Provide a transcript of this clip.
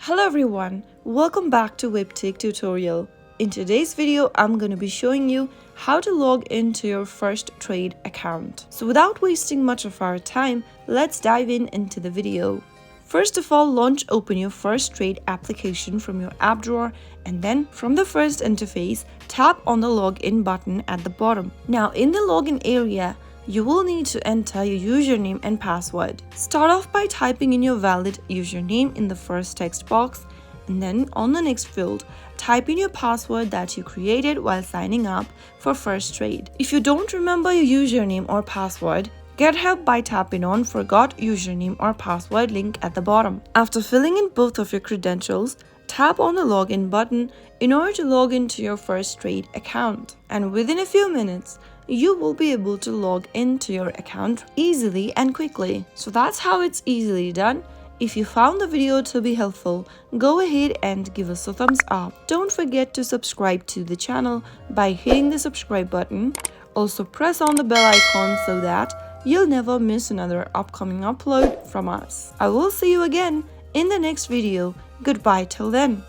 Hello everyone, welcome back to Webtech Tutorial. In today's video, I'm going to be showing you how to log into your FirstTrade account. So without wasting much of our time, let's dive into the video. First of all, open your FirstTrade application from your app drawer, and then from the first interface, tap on the login button at the bottom. Now in the login area, you will need to enter your username and password. Start off by typing in your valid username in the first text box, and then on the next field, type in your password that you created while signing up for FirstTrade. If you don't remember your username or password, get help by tapping on Forgot Username or Password link at the bottom. After filling in both of your credentials, tap on the login button in order to log into your FirstTrade account. And within a few minutes, you will be able to log into your account easily and quickly. So that's how it's easily done. If you found the video to be helpful, go ahead and give us a thumbs up. Don't forget to subscribe to the channel by hitting the subscribe button. Also press on the bell icon so that you'll never miss another upcoming upload from us. I will see you again in the next video. Goodbye till then.